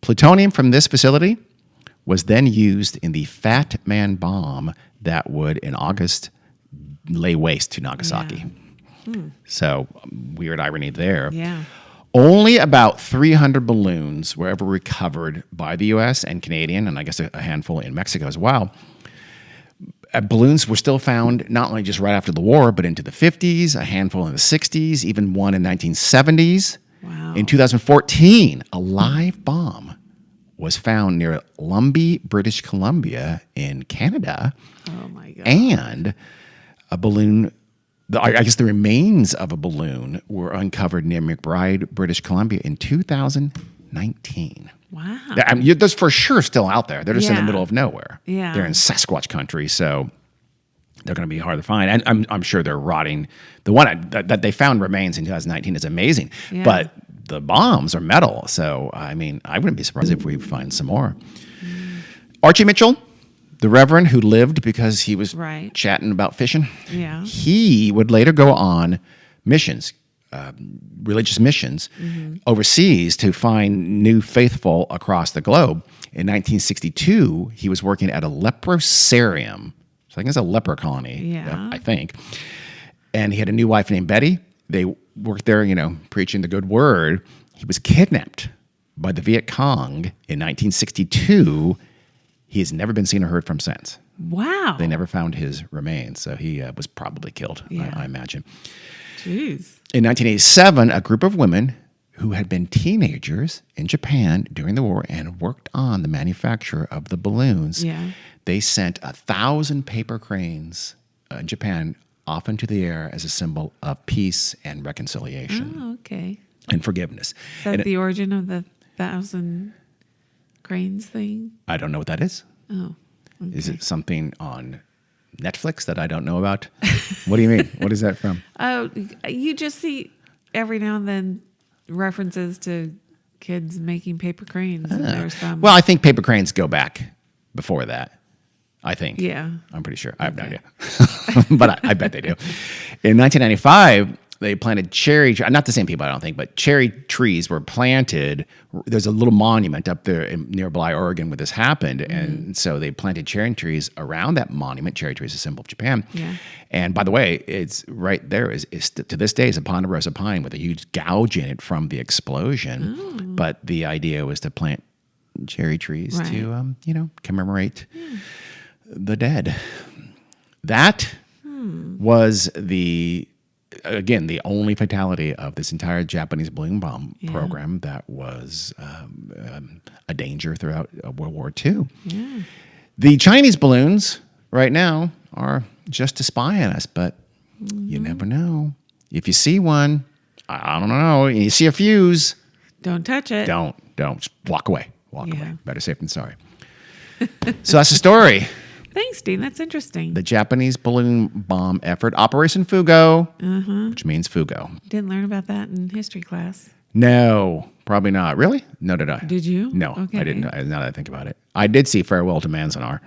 Plutonium from this facility was then used in the Fat Man bomb that would, in August, lay waste to Nagasaki. So, weird irony there. Yeah. Only about 300 balloons were ever recovered by the U.S. and Canadian, and I guess a handful in Mexico as well. Balloons were still found not only just right after the war, but into the 50s, a handful in the 60s, even one in 1970s. Wow. In 2014, a live bomb was found near Lumbee, British Columbia in Canada. Oh my God. And a balloon, I guess the remains of a balloon were uncovered near McBride, British Columbia in 2019. Wow. I mean, those for sure still out there. They're just in the Yeah. middle of nowhere. Yeah. They're in Sasquatch country, so they're going to be hard to find. And I'm sure they're rotting. The one that they found remains in 2019 is amazing. Yeah. But the bombs are metal. So, I mean, I wouldn't be surprised if we find some more. Archie Mitchell, the Reverend who lived because he was Right. chatting about fishing, Yeah. he would later go on missions, religious missions overseas to find new faithful across the globe. In 1962, he was working at a leprosarium. So I think it's a leper colony, Yeah. I think. And he had a new wife named Betty. They worked there, preaching the good word. He was kidnapped by the Viet Cong in 1962. He has never been seen or heard from since. Wow. They never found his remains, so he was probably killed, Yeah. I imagine. Jeez. In 1987, a group of women who had been teenagers in Japan during the war and worked on the manufacture of the balloons, Yeah. they sent 1,000 paper cranes in Japan off into the air as a symbol of peace and reconciliation Oh, okay. and forgiveness. Is that And the origin of the 1,000 cranes thing? I don't know what that is. Oh. Is it something on Netflix that I don't know about? What do you mean? What is that from? Oh, you just see every now and then references to kids making paper cranes. And there's some. Well, I think paper cranes go back before that. I think. Yeah. I'm pretty sure. I have no idea. But I bet they do. In 1995, they planted not the same people, I don't think, but cherry trees were planted. There's a little monument up there in nearby Oregon where this happened. And so they planted cherry trees around that monument. Cherry tree is a symbol of Japan. Yeah. And by the way, it's right there is to this day is a ponderosa pine with a huge gouge in it from the explosion. Oh. But the idea was to plant cherry trees Right. to, commemorate the dead. That was the again, the only fatality of this entire Japanese balloon bomb program that was a danger throughout World War II. Yeah. The Chinese balloons right now are just to spy on us, but you never know. If you see one, I don't know, you see a fuse, Don't touch it. don't. Just walk away. Walk Yeah. away. Better safe than sorry. So that's the story. Thanks, Dean. That's interesting. The Japanese balloon bomb effort, Operation Fugo, which means Fugo. Didn't learn about that in history class. No, probably not. Really? No, did I? Did you? No, Okay. I didn't. Now that I think about it, I did see Farewell to Manzanar,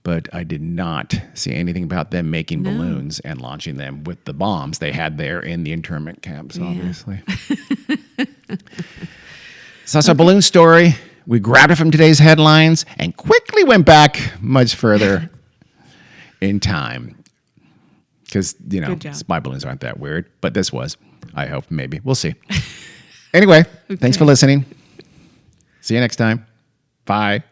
but I did not see anything about them making balloons and launching them with the bombs they had there in the internment camps, obviously. So that's our balloon story. We grabbed it from today's headlines and quickly went back much further in time. Because, Good job. spy balloons aren't that weird, but this was. I hope, maybe. We'll see. Anyway, thanks for listening. See you next time. Bye.